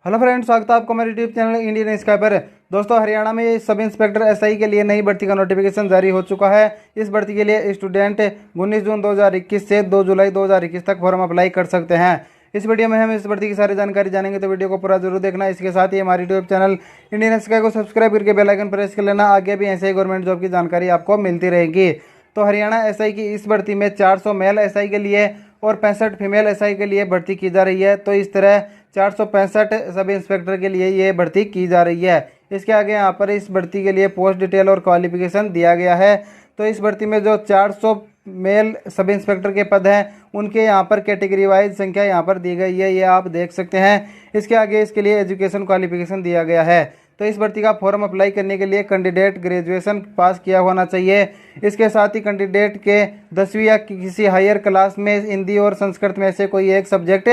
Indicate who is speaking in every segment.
Speaker 1: Hello friends, स्वागत है आपको मेरे यूट्यूब चैनल इंडियन स्काई पर। दोस्तों, हरियाणा में सब इंस्पेक्टर एसआई के लिए नई भर्ती का नोटिफिकेशन जारी हो चुका है। इस भर्ती के लिए स्टूडेंट 19 जून 2021 से 2 जुलाई 2021 तक फॉर्म अप्लाई कर सकते हैं। इस वीडियो में हम इस भर्ती की सारी जानकारी जानेंगे, तो वीडियो को पूरा जरूर देखना। इसके साथ ही हमारे यूट्यूब चैनल इंडियन स्काई को सब्सक्राइब करके बेल आइकन प्रेस कर लेना। आगे भी ऐसे ही गवर्नमेंट जॉब की जानकारी आपको मिलती रहेगी। तो हरियाणा एसआई की इस भर्ती में 400 मेल एसआई के लिए और 65 फीमेल एसआई के लिए भर्ती की जा रही है। तो इस तरह 465 सब इंस्पेक्टर के लिए ये भर्ती की जा रही है। इसके आगे यहाँ पर इस भर्ती के लिए पोस्ट डिटेल और क्वालिफिकेशन दिया गया है। तो इस भर्ती में जो 400 मेल सब इंस्पेक्टर के पद हैं, उनके यहाँ पर कैटेगरी वाइज संख्या यहाँ पर दी गई है, ये आप देख सकते हैं। इसके आगे इसके लिए एजुकेशन क्वालिफिकेशन दिया गया है। तो इस भर्ती का फॉर्म अप्लाई करने के लिए कैंडिडेट ग्रेजुएशन पास किया होना चाहिए। इसके साथ ही कैंडिडेट के 10वीं या किसी हायर क्लास में हिंदी और संस्कृत में से कोई एक सब्जेक्ट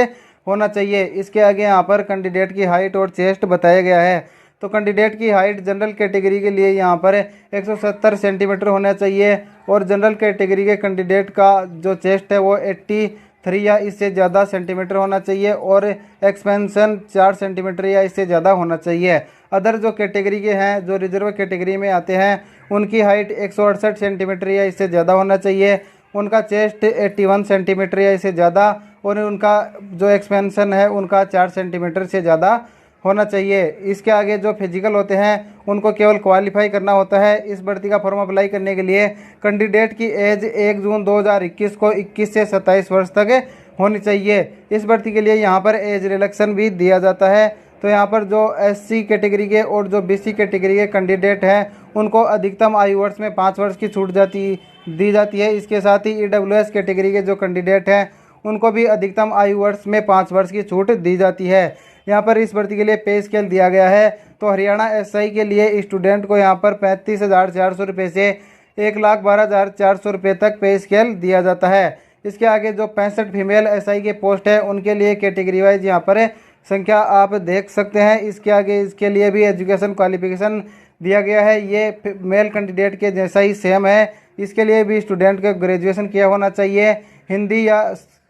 Speaker 1: होना चाहिए। इसके आगे यहाँ पर कैंडिडेट की हाइट और चेस्ट बताया गया है। तो कैंडिडेट की हाइट जनरल कैटेगरी के लिए यहाँ पर 170 सेंटीमीटर होना चाहिए और जनरल कैटेगरी के कैंडिडेट का जो चेस्ट है वो 83 या इससे ज़्यादा सेंटीमीटर होना चाहिए और एक्सपेंशन 4 सेंटीमीटर या इससे ज़्यादा होना चाहिए। अदर जो कैटेगरी के हैं, जो रिजर्व कैटेगरी में आते हैं, उनकी हाइट 168 सेंटीमीटर या इससे ज़्यादा होना चाहिए। उनका चेस्ट 81 सेंटीमीटर या इससे ज़्यादा और उनका जो एक्सपेंशन है उनका 4 सेंटीमीटर से ज़्यादा होना चाहिए। इसके आगे जो फिजिकल होते हैं उनको केवल क्वालिफाई करना होता है। इस भर्ती का फॉर्म अप्लाई करने के लिए कैंडिडेट की एज 1 जून 2021 को 21 से 27 वर्ष तक होनी चाहिए। इस भर्ती के लिए यहाँ पर एज रिलैक्सेशन भी दिया जाता है। तो यहाँ पर जो एससी कैटेगरी के और जो बीसी कैटेगरी के कैंडिडेट हैं उनको अधिकतम आयु वर्ष में 5 वर्ष की छूट दी जाती है। इसके साथ ही ईडब्ल्यूएस कैटेगरी के जो कैंडिडेट हैं उनको भी अधिकतम आयु वर्ष में 5 वर्ष की छूट दी जाती है। यहाँ पर इस भर्ती के लिए पे स्केल दिया गया है। तो हरियाणा एसआई के लिए स्टूडेंट को यहाँ पर 35,400 रुपये से 1,12,400 रुपये तक पे स्केल दिया जाता है। इसके आगे जो 65 फीमेल एसआई के पोस्ट है उनके लिए कैटेगरी वाइज यहाँ पर संख्या आप देख सकते हैं। इसके आगे इसके लिए भी एजुकेशन क्वालिफिकेशन दिया गया है। ये मेल कैंडिडेट के जैसा ही सेम है। इसके लिए भी स्टूडेंट को ग्रेजुएशन किया होना चाहिए। हिंदी या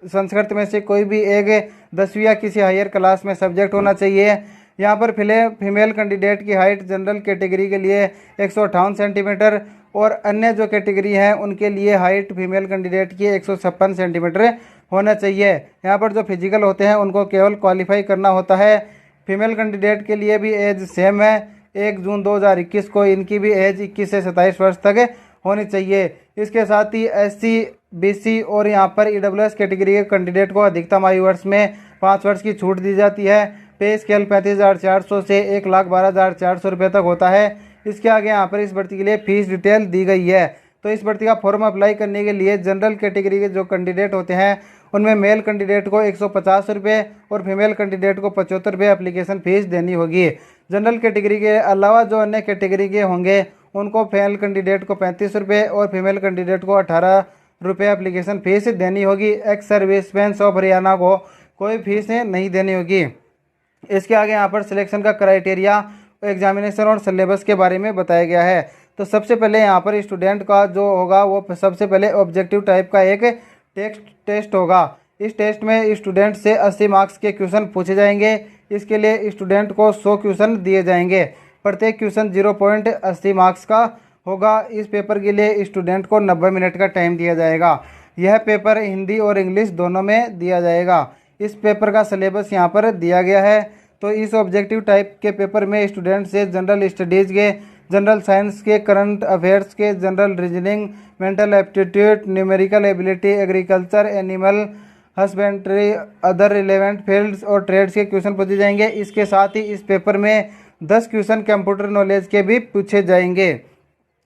Speaker 1: संस्कृत में से कोई भी एक 10वीं या किसी हायर क्लास में सब्जेक्ट होना चाहिए। यहाँ पर फीमेल कैंडिडेट की हाइट जनरल कैटेगरी के लिए 158 सेंटीमीटर और अन्य जो कैटेगरी हैं उनके लिए हाइट फीमेल कैंडिडेट की 156 सेंटीमीटर होना चाहिए। यहाँ पर जो फिजिकल होते हैं उनको केवल क्वालिफाई करना होता है। फीमेल कैंडिडेट के लिए भी एज सेम है। 1 जून 2021 को इनकी भी एज 21 से 27 वर्ष तक होनी चाहिए। इसके साथ ही एससी, बीसी और यहाँ पर ईडब्ल्यूएस कैटेगरी के कैंडिडेट को अधिकतम आयु वर्ष में 5 वर्ष की छूट दी जाती है। पे स्केल 35,400 से 1,12,400 रुपये तक होता है। इसके आगे यहाँ पर इस भर्ती के लिए फीस डिटेल दी गई है। तो इस भर्ती का फॉर्म अप्लाई करने के लिए जनरल कैटेगरी के जो कैंडिडेट होते हैं उनमें मेल कैंडिडेट को 150 रुपये और फीमेल कैंडिडेट को 75 रुपये एप्लीकेशन फ़ीस देनी होगी। जनरल कैटेगरी के अलावा जो अन्य कैटेगरी के होंगे उनको मेल कैंडिडेट को 35 रुपये और फीमेल कैंडिडेट को 18 रुपये एप्लीकेशन फ़ीस देनी होगी। एक्स सर्विसमैन ऑफ हरियाणा को कोई फीस नहीं देनी होगी। इसके आगे यहाँ पर सिलेक्शन का क्राइटेरिया, एग्जामिनेशन और सिलेबस के बारे में बताया गया है। तो सबसे पहले यहाँ पर स्टूडेंट का जो होगा वो सबसे पहले ऑब्जेक्टिव टाइप का एक टेस्ट होगा। इस टेस्ट में स्टूडेंट से 80 मार्क्स के क्वेश्चन पूछे जाएंगे। इसके लिए स्टूडेंट को 100 क्वेश्चन दिए जाएंगे। प्रत्येक क्वेश्चन 0.80 मार्क्स का होगा। इस पेपर के लिए स्टूडेंट को 90 मिनट का टाइम दिया जाएगा। यह पेपर हिंदी और इंग्लिश दोनों में दिया जाएगा। इस पेपर का सिलेबस यहाँ पर दिया गया है। तो इस ऑब्जेक्टिव टाइप के पेपर में स्टूडेंट से जनरल स्टडीज़ के, जनरल साइंस के, करंट अफेयर्स के, general reasoning, mental aptitude, numerical ability, agriculture, animal husbandry, other relevant fields और ट्रेड्स के क्वेश्चन पूछे जाएंगे। इसके साथ ही इस पेपर में 10 क्वेश्चन कंप्यूटर नॉलेज के भी पूछे जाएंगे।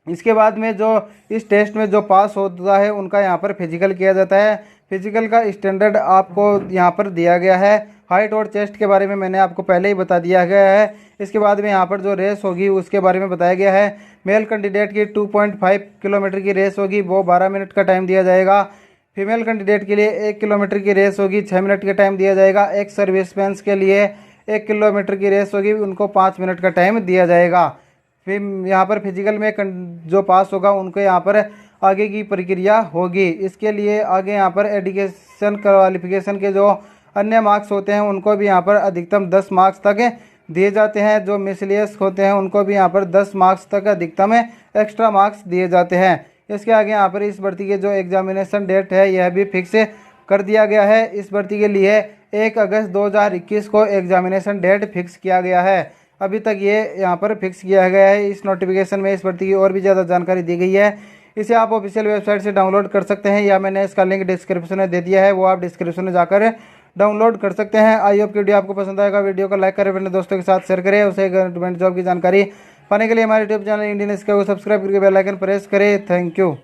Speaker 1: इसके बाद में जो इस टेस्ट में जो पास होता है उनका यहाँ पर फिजिकल किया जाता है। फिजिकल का स्टैंडर्ड आपको यहाँ पर दिया गया है। हाइट और चेस्ट के बारे में मैंने आपको पहले ही बता दिया गया है। इसके बाद में यहाँ पर जो रेस होगी उसके बारे में बताया गया है। मेल कैंडिडेट की 2.5 किलोमीटर की रेस होगी, वो 12 मिनट का टाइम दिया जाएगा। फीमेल कैंडिडेट के लिए 1 किलोमीटर की रेस होगी, 6 मिनट का टाइम दिया जाएगा। एक्स सर्विसमैन के लिए 1 किलोमीटर की रेस होगी, उनको 5 मिनट का टाइम दिया जाएगा। फिर यहाँ पर फिजिकल में जो पास होगा उनको यहाँ पर आगे की प्रक्रिया होगी। इसके लिए आगे यहाँ पर एजुकेशन क्वालिफिकेशन के जो अन्य मार्क्स होते हैं उनको भी यहाँ पर अधिकतम 10 मार्क्स तक दिए जाते हैं। जो मिसलियस होते हैं उनको भी यहाँ पर 10 मार्क्स तक अधिकतम एक्स्ट्रा मार्क्स दिए जाते हैं। इसके आगे यहाँ पर इस भर्ती के जो एग्जामिनेशन डेट है यह भी फिक्स कर दिया गया है। इस भर्ती के लिए 1 अगस्त 2021 को एग्जामिनेशन डेट फिक्स किया गया है। अभी तक ये यहाँ पर फिक्स किया गया है। इस नोटिफिकेशन में इस भर्ती की और भी ज़्यादा जानकारी दी गई है। इसे आप ऑफिशियल वेबसाइट से डाउनलोड कर सकते हैं या मैंने इसका लिंक डिस्क्रिप्शन में दे दिया है, वो आप डिस्क्रिप्शन में जाकर डाउनलोड कर सकते हैं। आई होप की वीडियो आपको पसंद आएगा। वीडियो को लाइक करें, अपने दोस्तों के साथ शेयर करें। उसे गवर्नमेंट जॉब की जानकारी पाने के लिए हमारे यूट्यूब चैनल इंडियन स्काई को सब्सक्राइब करके बेल आइकन प्रेस करें। Thank you.